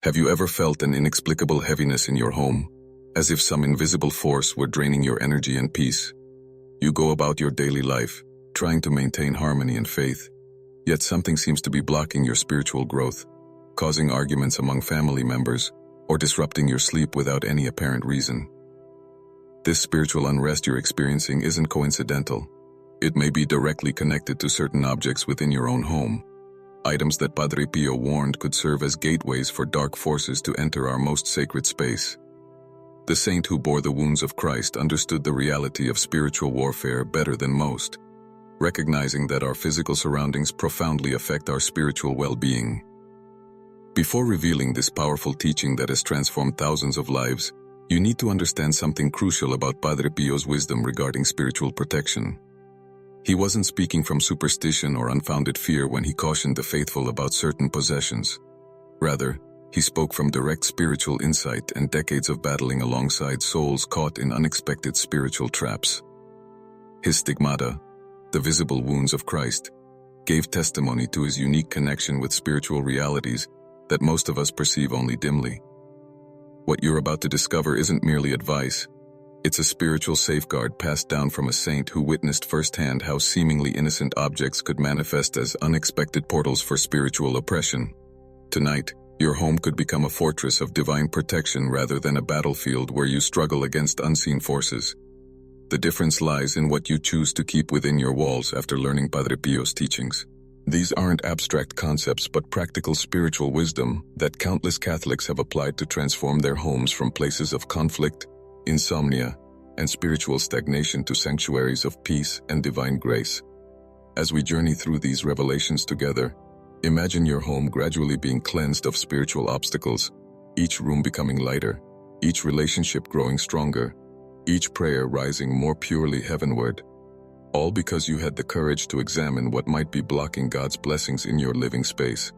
Have you ever felt an inexplicable heaviness in your home, as if some invisible force were draining your energy and peace? You go about your daily life, trying to maintain harmony and faith, yet something seems to be blocking your spiritual growth, causing arguments among family members, or disrupting your sleep without any apparent reason. This spiritual unrest you're experiencing isn't coincidental. It may be directly connected to certain objects within your own home. Items that Padre Pio warned could serve as gateways for dark forces to enter our most sacred space. The saint who bore the wounds of Christ understood the reality of spiritual warfare better than most, recognizing that our physical surroundings profoundly affect our spiritual well-being. Before revealing this powerful teaching that has transformed thousands of lives, you need to understand something crucial about Padre Pio's wisdom regarding spiritual protection. He wasn't speaking from superstition or unfounded fear when he cautioned the faithful about certain possessions. Rather, he spoke from direct spiritual insight and decades of battling alongside souls caught in unexpected spiritual traps. His stigmata, the visible wounds of Christ, gave testimony to his unique connection with spiritual realities that most of us perceive only dimly. What you're about to discover isn't merely advice. It's a spiritual safeguard passed down from a saint who witnessed firsthand how seemingly innocent objects could manifest as unexpected portals for spiritual oppression. Tonight, your home could become a fortress of divine protection rather than a battlefield where you struggle against unseen forces. The difference lies in what you choose to keep within your walls after learning Padre Pio's teachings. These aren't abstract concepts but practical spiritual wisdom that countless Catholics have applied to transform their homes from places of conflict, insomnia, and spiritual stagnation to sanctuaries of peace and divine grace. As we journey through these revelations together, imagine your home gradually being cleansed of spiritual obstacles, each room becoming lighter, each relationship growing stronger, each prayer rising more purely heavenward, all because you had the courage to examine what might be blocking God's blessings in your living space.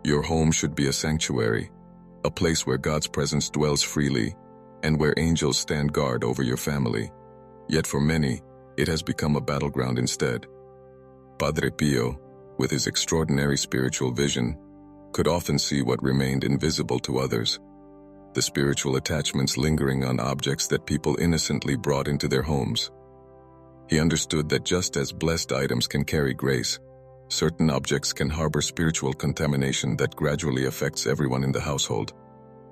Your home should be a sanctuary, a place where God's presence dwells freely, and where angels stand guard over your family. Yet for many, it has become a battleground instead. Padre Pio, with his extraordinary spiritual vision, could often see what remained invisible to others, the spiritual attachments lingering on objects that people innocently brought into their homes. He understood that just as blessed items can carry grace, certain objects can harbor spiritual contamination that gradually affects everyone in the household.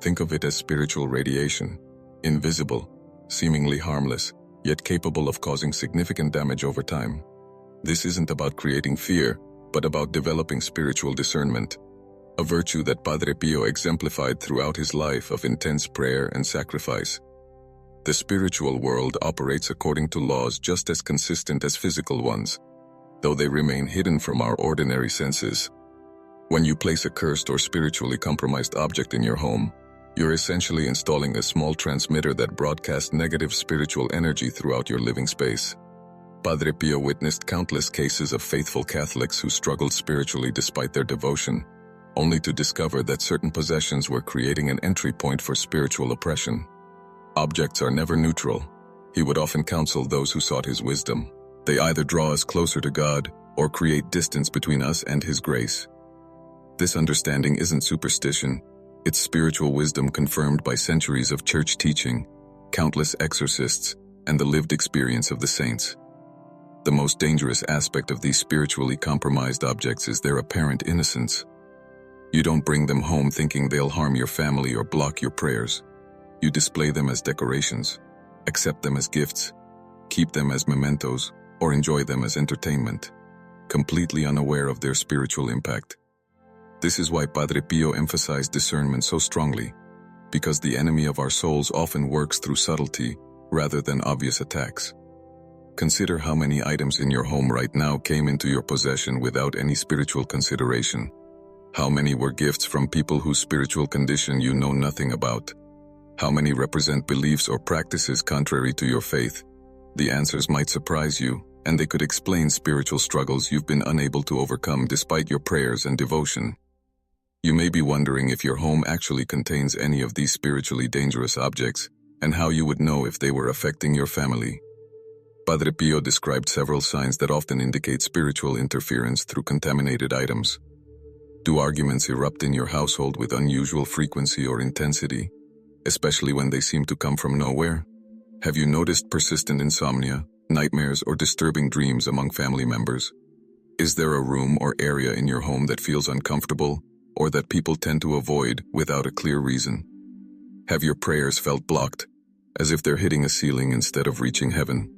Think of it as spiritual radiation. Invisible, seemingly harmless, yet capable of causing significant damage over time. This isn't about creating fear, but about developing spiritual discernment, a virtue that Padre Pio exemplified throughout his life of intense prayer and sacrifice. The spiritual world operates according to laws just as consistent as physical ones, though they remain hidden from our ordinary senses. When you place a cursed or spiritually compromised object in your home, you're essentially installing a small transmitter that broadcasts negative spiritual energy throughout your living space. Padre Pio witnessed countless cases of faithful Catholics who struggled spiritually despite their devotion, only to discover that certain possessions were creating an entry point for spiritual oppression. Objects are never neutral. He would often counsel those who sought his wisdom. They either draw us closer to God or create distance between us and His grace. This understanding isn't superstition. It's spiritual wisdom confirmed by centuries of church teaching, countless exorcists, and the lived experience of the saints. The most dangerous aspect of these spiritually compromised objects is their apparent innocence. You don't bring them home thinking they'll harm your family or block your prayers. You display them as decorations, accept them as gifts, keep them as mementos, or enjoy them as entertainment, completely unaware of their spiritual impact. This is why Padre Pio emphasized discernment so strongly, because the enemy of our souls often works through subtlety rather than obvious attacks. Consider how many items in your home right now came into your possession without any spiritual consideration. How many were gifts from people whose spiritual condition you know nothing about? How many represent beliefs or practices contrary to your faith? The answers might surprise you, and they could explain spiritual struggles you've been unable to overcome despite your prayers and devotion. You may be wondering if your home actually contains any of these spiritually dangerous objects, and how you would know if they were affecting your family. Padre Pio described several signs that often indicate spiritual interference through contaminated items. Do arguments erupt in your household with unusual frequency or intensity, especially when they seem to come from nowhere? Have you noticed persistent insomnia, nightmares, or disturbing dreams among family members? Is there a room or area in your home that feels uncomfortable, or that people tend to avoid without a clear reason? Have your prayers felt blocked, as if they're hitting a ceiling instead of reaching heaven?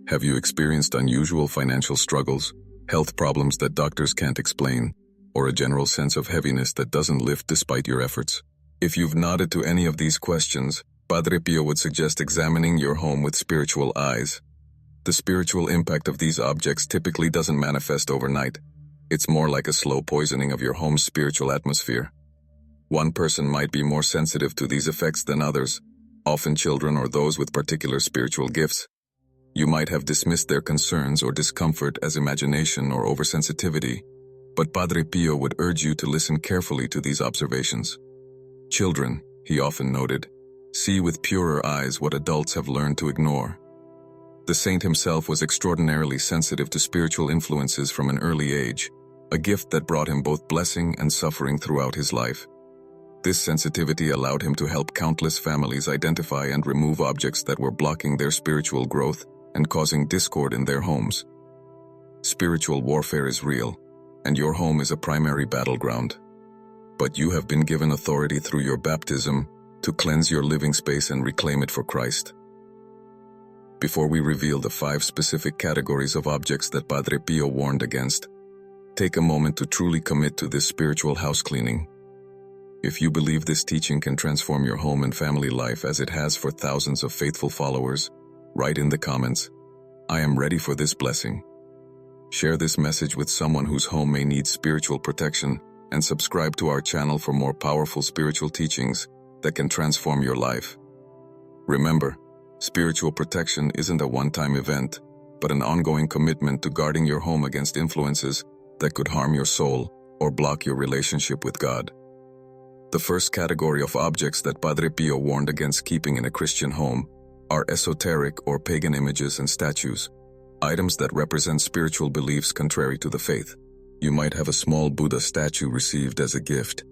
Have you experienced unusual financial struggles, health problems that doctors can't explain, or a general sense of heaviness that doesn't lift despite your efforts? If you've nodded to any of these questions, Padre Pio would suggest examining your home with spiritual eyes. The spiritual impact of these objects typically doesn't manifest overnight. It's more like a slow poisoning of your home's spiritual atmosphere. One person might be more sensitive to these effects than others, often children or those with particular spiritual gifts. You might have dismissed their concerns or discomfort as imagination or oversensitivity, but Padre Pio would urge you to listen carefully to these observations. Children, he often noted, see with purer eyes what adults have learned to ignore. The saint himself was extraordinarily sensitive to spiritual influences from an early age, a gift that brought him both blessing and suffering throughout his life. This sensitivity allowed him to help countless families identify and remove objects that were blocking their spiritual growth and causing discord in their homes. Spiritual warfare is real, and your home is a primary battleground. But you have been given authority through your baptism to cleanse your living space and reclaim it for Christ. Before we reveal the 5 specific categories of objects that Padre Pio warned against, take a moment to truly commit to this spiritual house cleaning. If you believe this teaching can transform your home and family life as it has for thousands of faithful followers, write in the comments, "I am ready for this blessing." Share this message with someone whose home may need spiritual protection, and subscribe to our channel for more powerful spiritual teachings that can transform your life. Remember, spiritual protection isn't a one-time event, but an ongoing commitment to guarding your home against influences that could harm your soul or block your relationship with God. The first category of objects that Padre Pio warned against keeping in a Christian home are esoteric or pagan images and statues, items that represent spiritual beliefs contrary to the faith. You might have a small Buddha statue received as a gift,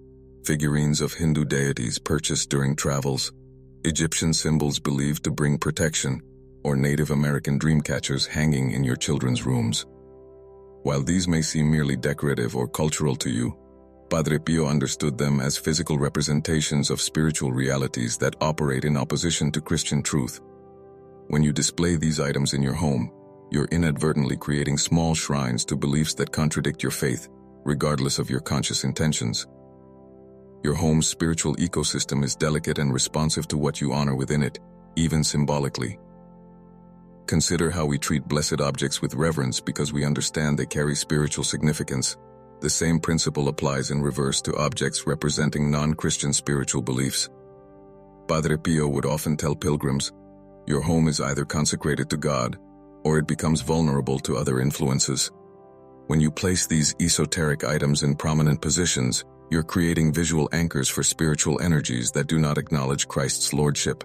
figurines of Hindu deities purchased during travels, Egyptian symbols believed to bring protection, or Native American dream catchers hanging in your children's rooms. While these may seem merely decorative or cultural to you, Padre Pio understood them as physical representations of spiritual realities that operate in opposition to Christian truth. When you display these items in your home, you're inadvertently creating small shrines to beliefs that contradict your faith, regardless of your conscious intentions. Your home's spiritual ecosystem is delicate and responsive to what you honor within it, even symbolically. Consider how we treat blessed objects with reverence because we understand they carry spiritual significance. The same principle applies in reverse to objects representing non-Christian spiritual beliefs. Padre Pio would often tell pilgrims, your home is either consecrated to God, or it becomes vulnerable to other influences. When you place these esoteric items in prominent positions, you're creating visual anchors for spiritual energies that do not acknowledge Christ's lordship.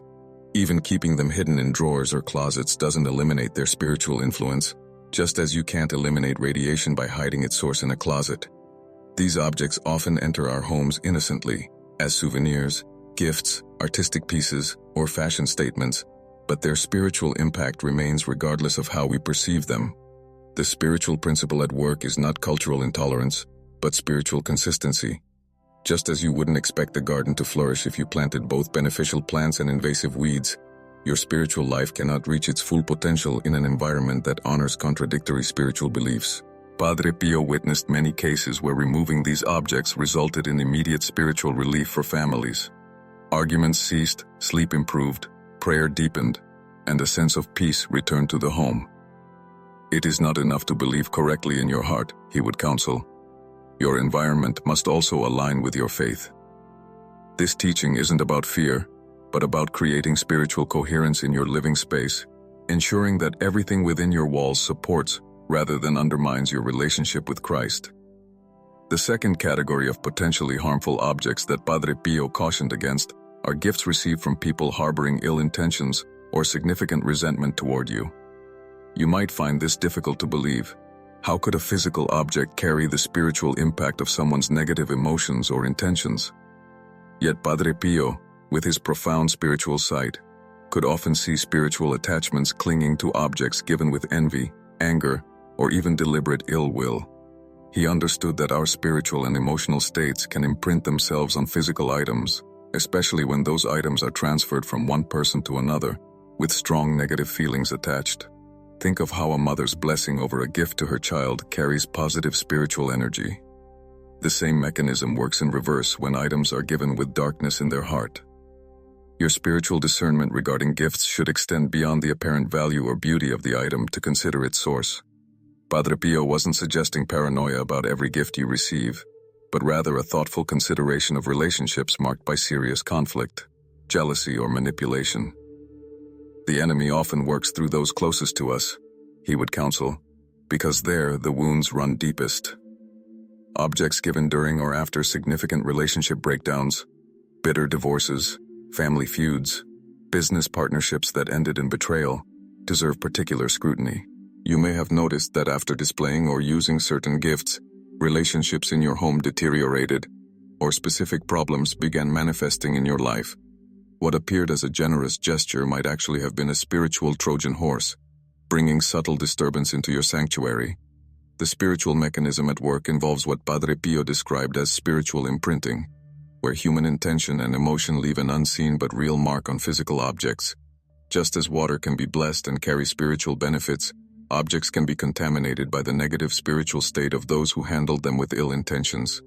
Even keeping them hidden in drawers or closets doesn't eliminate their spiritual influence, just as you can't eliminate radiation by hiding its source in a closet. These objects often enter our homes innocently, as souvenirs, gifts, artistic pieces, or fashion statements, but their spiritual impact remains regardless of how we perceive them. The spiritual principle at work is not cultural intolerance, but spiritual consistency. Just as you wouldn't expect a garden to flourish if you planted both beneficial plants and invasive weeds, your spiritual life cannot reach its full potential in an environment that honors contradictory spiritual beliefs. Padre Pio witnessed many cases where removing these objects resulted in immediate spiritual relief for families. Arguments ceased, sleep improved, prayer deepened, and a sense of peace returned to the home. It is not enough to believe correctly in your heart, he would counsel. Your environment must also align with your faith. This teaching isn't about fear, but about creating spiritual coherence in your living space, ensuring that everything within your walls supports rather than undermines your relationship with Christ. The second category of potentially harmful objects that Padre Pio cautioned against are gifts received from people harboring ill intentions or significant resentment toward you. You might find this difficult to believe. How could a physical object carry the spiritual impact of someone's negative emotions or intentions? Yet Padre Pio, with his profound spiritual sight, could often see spiritual attachments clinging to objects given with envy, anger, or even deliberate ill will. He understood that our spiritual and emotional states can imprint themselves on physical items, especially when those items are transferred from one person to another, with strong negative feelings attached. Think of how a mother's blessing over a gift to her child carries positive spiritual energy. The same mechanism works in reverse when items are given with darkness in their heart. Your spiritual discernment regarding gifts should extend beyond the apparent value or beauty of the item to consider its source. Padre Pio wasn't suggesting paranoia about every gift you receive, but rather a thoughtful consideration of relationships marked by serious conflict, jealousy, or manipulation. The enemy often works through those closest to us, he would counsel, because there the wounds run deepest. Objects given during or after significant relationship breakdowns, bitter divorces, family feuds, business partnerships that ended in betrayal, deserve particular scrutiny. You may have noticed that after displaying or using certain gifts, relationships in your home deteriorated, or specific problems began manifesting in your life. What appeared as a generous gesture might actually have been a spiritual Trojan horse, bringing subtle disturbance into your sanctuary. The spiritual mechanism at work involves what Padre Pio described as spiritual imprinting, where human intention and emotion leave an unseen but real mark on physical objects. Just as water can be blessed and carry spiritual benefits, objects can be contaminated by the negative spiritual state of those who handled them with ill intentions.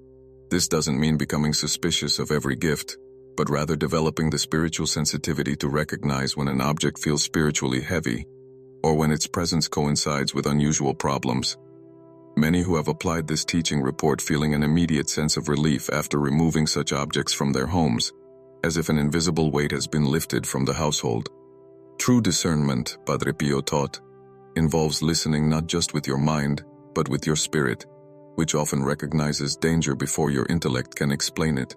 This doesn't mean becoming suspicious of every gift, but rather developing the spiritual sensitivity to recognize when an object feels spiritually heavy, or when its presence coincides with unusual problems. Many who have applied this teaching report feeling an immediate sense of relief after removing such objects from their homes, as if an invisible weight has been lifted from the household. True discernment, Padre Pio taught, involves listening not just with your mind, but with your spirit, which often recognizes danger before your intellect can explain it.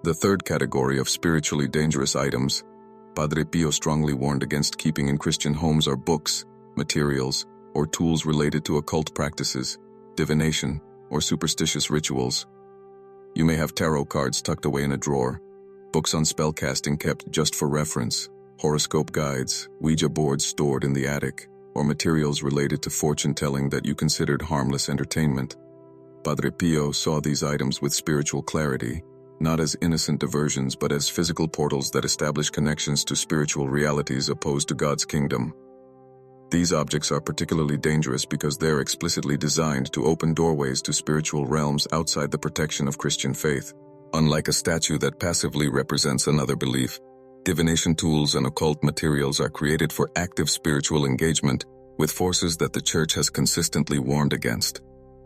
The third category of spiritually dangerous items Padre Pio strongly warned against keeping in Christian homes are books, materials, or tools related to occult practices, divination, or superstitious rituals. You may have tarot cards tucked away in a drawer, books on spellcasting kept just for reference, horoscope guides, Ouija boards stored in the attic, or materials related to fortune-telling that you considered harmless entertainment. Padre Pio saw these items with spiritual clarity, not as innocent diversions but as physical portals that establish connections to spiritual realities opposed to God's kingdom. These objects are particularly dangerous because they're explicitly designed to open doorways to spiritual realms outside the protection of Christian faith. Unlike a statue that passively represents another belief, divination tools and occult materials are created for active spiritual engagement with forces that the Church has consistently warned against.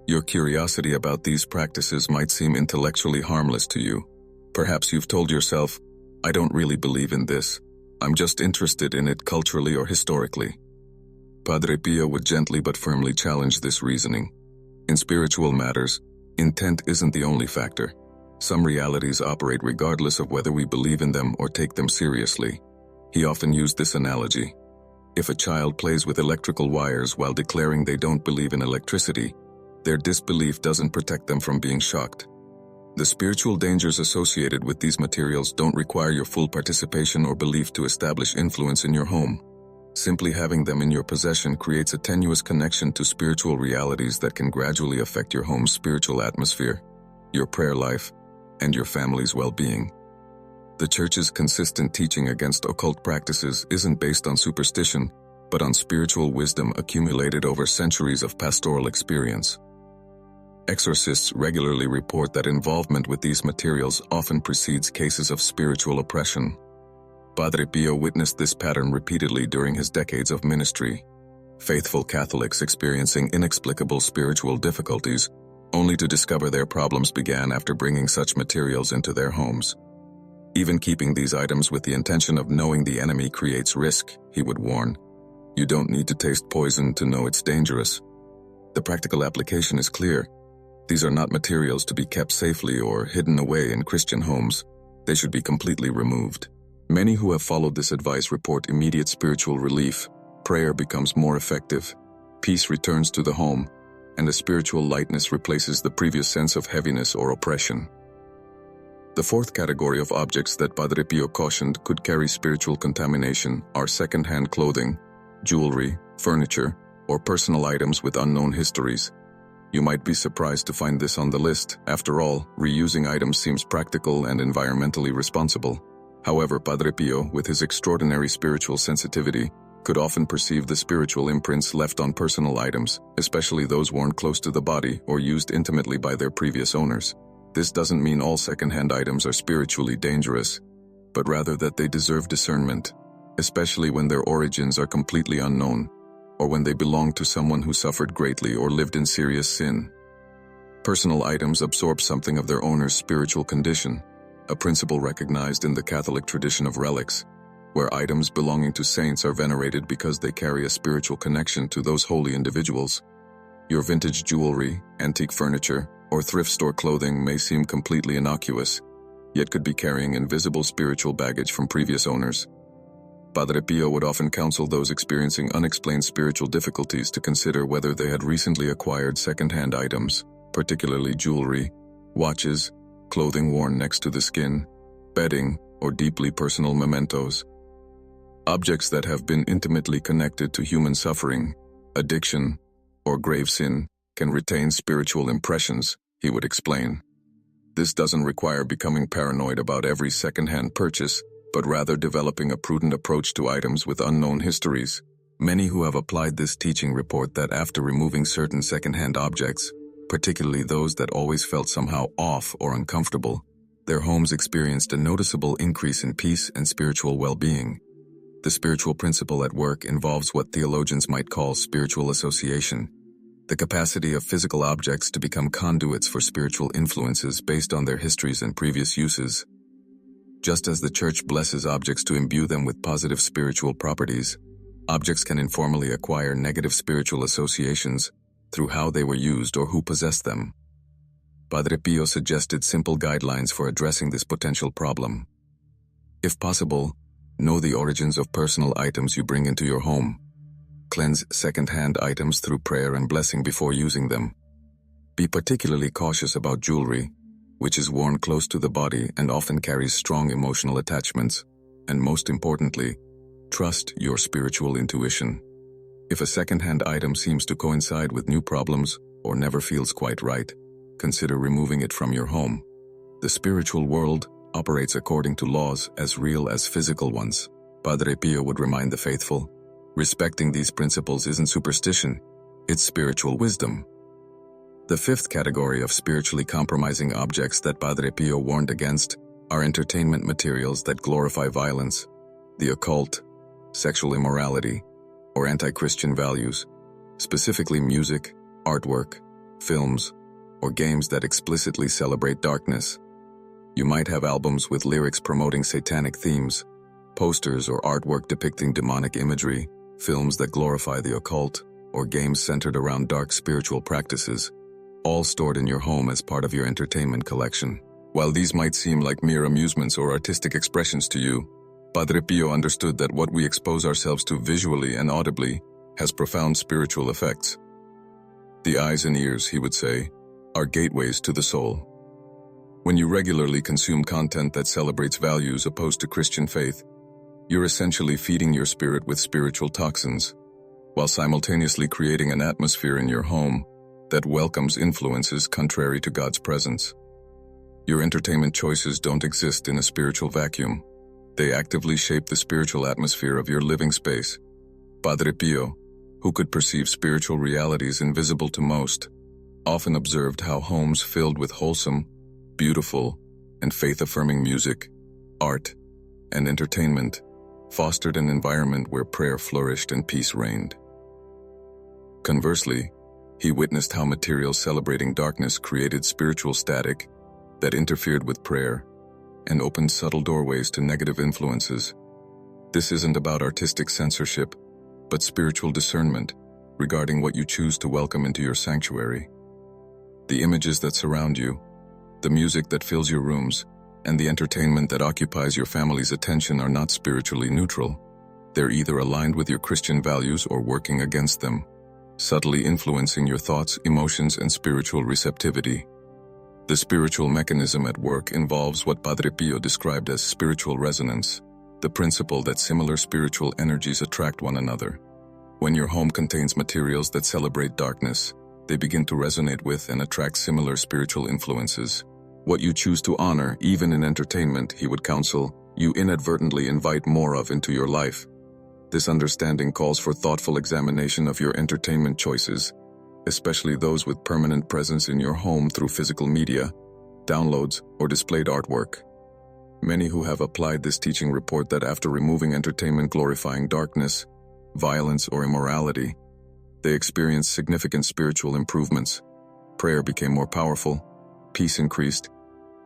Your curiosity about these practices might seem intellectually harmless to you. Perhaps you've told yourself, I don't really believe in this. I'm just interested in it culturally or historically. Padre Pio would gently but firmly challenge this reasoning. In spiritual matters, intent isn't the only factor. Some realities operate regardless of whether we believe in them or take them seriously. He often used this analogy. If a child plays with electrical wires while declaring they don't believe in electricity, their disbelief doesn't protect them from being shocked. The spiritual dangers associated with these materials don't require your full participation or belief to establish influence in your home. Simply having them in your possession creates a tenuous connection to spiritual realities that can gradually affect your home's spiritual atmosphere, your prayer life, and your family's well-being. The Church's consistent teaching against occult practices isn't based on superstition, but on spiritual wisdom accumulated over centuries of pastoral experience. Exorcists regularly report that involvement with these materials often precedes cases of spiritual oppression. Padre Pio witnessed this pattern repeatedly during his decades of ministry. Faithful Catholics experiencing inexplicable spiritual difficulties, only to discover their problems began after bringing such materials into their homes. Even keeping these items with the intention of knowing the enemy creates risk, he would warn. You don't need to taste poison to know it's dangerous. The practical application is clear. These are not materials to be kept safely or hidden away in Christian homes. They should be completely removed. Many who have followed this advice report immediate spiritual relief. Prayer becomes more effective. Peace returns to the home, and a spiritual lightness replaces the previous sense of heaviness or oppression. The fourth category of objects that Padre Pio cautioned could carry spiritual contamination are second-hand clothing, jewelry, furniture, or personal items with unknown histories. You might be surprised to find this on the list. After all, reusing items seems practical and environmentally responsible. However, Padre Pio, with his extraordinary spiritual sensitivity, could often perceive the spiritual imprints left on personal items, especially those worn close to the body or used intimately by their previous owners. This doesn't mean all second-hand items are spiritually dangerous, but rather that they deserve discernment, especially when their origins are completely unknown, or when they belong to someone who suffered greatly or lived in serious sin. Personal items absorb something of their owner's spiritual condition, a principle recognized in the Catholic tradition of relics, where items belonging to saints are venerated because they carry a spiritual connection to those holy individuals. Your vintage jewelry, antique furniture, or thrift store clothing may seem completely innocuous, yet could be carrying invisible spiritual baggage from previous owners. Padre Pio would often counsel those experiencing unexplained spiritual difficulties to consider whether they had recently acquired second-hand items, particularly jewelry, watches, clothing worn next to the skin, bedding, or deeply personal mementos. Objects that have been intimately connected to human suffering, addiction, or grave sin can retain spiritual impressions, he would explain. This doesn't require becoming paranoid about every second-hand purchase, but rather developing a prudent approach to items with unknown histories. Many who have applied this teaching report that after removing certain second-hand objects, particularly those that always felt somehow off or uncomfortable, their homes experienced a noticeable increase in peace and spiritual well-being. The spiritual principle at work involves what theologians might call spiritual association, the capacity of physical objects to become conduits for spiritual influences based on their histories and previous uses. Just as the Church blesses objects to imbue them with positive spiritual properties, objects can informally acquire negative spiritual associations through how they were used or who possessed them. Padre Pio suggested simple guidelines for addressing this potential problem. If possible, know the origins of personal items you bring into your home. Cleanse second-hand items through prayer and blessing before using them. Be particularly cautious about jewelry, which is worn close to the body and often carries strong emotional attachments. And most importantly, trust your spiritual intuition. If a second-hand item seems to coincide with new problems or never feels quite right, consider removing it from your home. The spiritual world operates according to laws as real as physical ones. Padre Pio would remind the faithful, respecting these principles isn't superstition, it's spiritual wisdom. The fifth category of spiritually compromising objects that Padre Pio warned against are entertainment materials that glorify violence, the occult, sexual immorality, or anti-Christian values, specifically music, artwork, films, or games that explicitly celebrate darkness. You might have albums with lyrics promoting satanic themes, posters or artwork depicting demonic imagery, films that glorify the occult, or games centered around dark spiritual practices, all stored in your home as part of your entertainment collection. While these might seem like mere amusements or artistic expressions to you, Padre Pio understood that what we expose ourselves to visually and audibly has profound spiritual effects. The eyes and ears, he would say, are gateways to the soul. When you regularly consume content that celebrates values opposed to Christian faith, you're essentially feeding your spirit with spiritual toxins, while simultaneously creating an atmosphere in your home that welcomes influences contrary to God's presence. Your entertainment choices don't exist in a spiritual vacuum. They actively shape the spiritual atmosphere of your living space. Padre Pio, who could perceive spiritual realities invisible to most, often observed how homes filled with wholesome, beautiful, and faith-affirming music, art, and entertainment fostered an environment where prayer flourished and peace reigned. Conversely, he witnessed how materials celebrating darkness created spiritual static that interfered with prayer and opened subtle doorways to negative influences. This isn't about artistic censorship, but spiritual discernment regarding what you choose to welcome into your sanctuary. The images that surround you, the music that fills your rooms, and the entertainment that occupies your family's attention are not spiritually neutral. They're either aligned with your Christian values or working against them. subtly influencing your thoughts, emotions, and spiritual receptivity. The spiritual mechanism at work involves what Padre Pio described as spiritual resonance, the principle that similar spiritual energies attract one another. When your home contains materials that celebrate darkness, they begin to resonate with and attract similar spiritual influences. What you choose to honor, even in entertainment, he would counsel, you inadvertently invite more of into your life. This understanding calls for thoughtful examination of your entertainment choices, especially those with permanent presence in your home through physical media, downloads, or displayed artwork. Many who have applied this teaching report that after removing entertainment glorifying darkness, violence, or immorality, they experienced significant spiritual improvements. Prayer became more powerful, peace increased,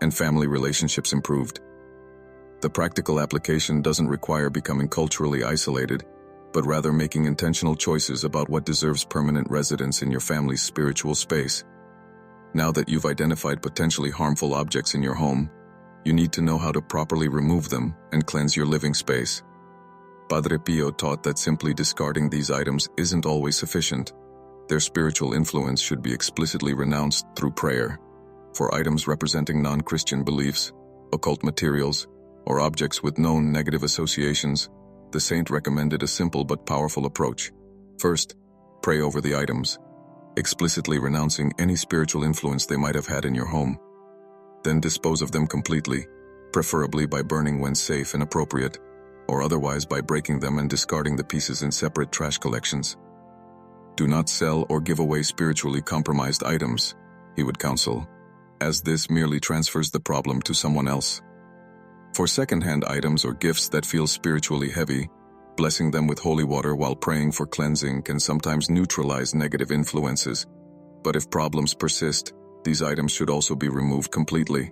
and family relationships improved. The practical application doesn't require becoming culturally isolated, but rather making intentional choices about what deserves permanent residence in your family's spiritual space. Now that you've identified potentially harmful objects in your home, you need to know how to properly remove them and cleanse your living space. Padre Pio taught that simply discarding these items isn't always sufficient. Their spiritual influence should be explicitly renounced through prayer. For items representing non-Christian beliefs, occult materials, or objects with known negative associations, the saint recommended a simple but powerful approach. First, pray over the items, explicitly renouncing any spiritual influence they might have had in your home. Then dispose of them completely, preferably by burning when safe and appropriate, or otherwise by breaking them and discarding the pieces in separate trash collections. Do not sell or give away spiritually compromised items, he would counsel, as this merely transfers the problem to someone else. For second-hand items or gifts that feel spiritually heavy, blessing them with holy water while praying for cleansing can sometimes neutralize negative influences. But if problems persist, these items should also be removed completely.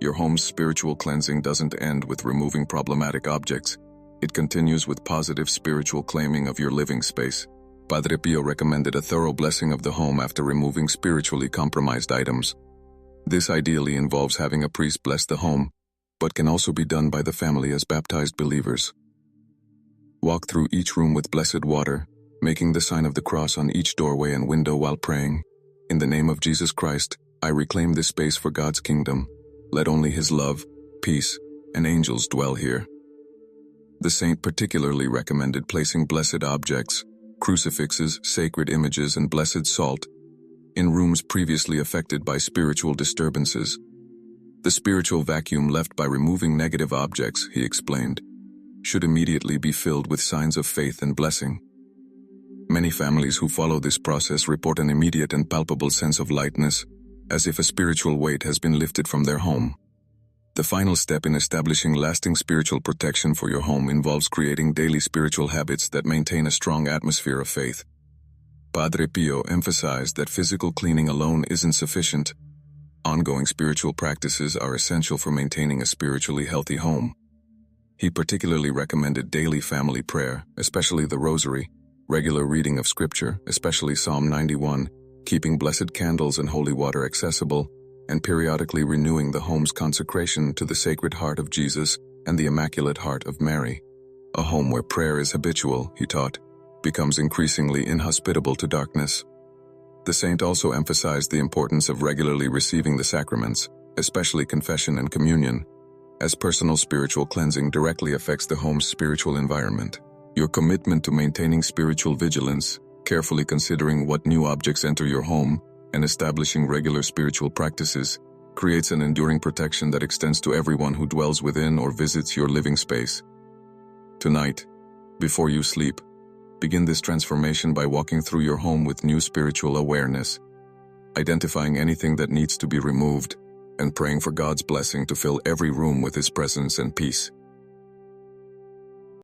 Your home's spiritual cleansing doesn't end with removing problematic objects. It continues with positive spiritual claiming of your living space. Padre Pio recommended a thorough blessing of the home after removing spiritually compromised items. This ideally involves having a priest bless the home, but can also be done by the family as baptized believers. Walk through each room with blessed water, making the sign of the cross on each doorway and window while praying. In the name of Jesus Christ, I reclaim this space for God's kingdom. Let only His love, peace, and angels dwell here. The saint particularly recommended placing blessed objects, crucifixes, sacred images, and blessed salt in rooms previously affected by spiritual disturbances. The spiritual vacuum left by removing negative objects, he explained, should immediately be filled with signs of faith and blessing. Many families who follow this process report an immediate and palpable sense of lightness, as if a spiritual weight has been lifted from their home. The final step in establishing lasting spiritual protection for your home involves creating daily spiritual habits that maintain a strong atmosphere of faith. Padre Pio emphasized that physical cleaning alone isn't sufficient. Ongoing spiritual practices are essential for maintaining a spiritually healthy home. He particularly recommended daily family prayer, especially the Rosary, regular reading of Scripture, especially Psalm 91, keeping blessed candles and holy water accessible, and periodically renewing the home's consecration to the Sacred Heart of Jesus and the Immaculate Heart of Mary. A home where prayer is habitual, he taught, becomes increasingly inhospitable to darkness. The saint also emphasized the importance of regularly receiving the sacraments, especially confession and communion, as personal spiritual cleansing directly affects the home's spiritual environment. Your commitment to maintaining spiritual vigilance, carefully considering what new objects enter your home, and establishing regular spiritual practices, creates an enduring protection that extends to everyone who dwells within or visits your living space. Tonight, before you sleep, begin this transformation by walking through your home with new spiritual awareness, identifying anything that needs to be removed, and praying for God's blessing to fill every room with His presence and peace.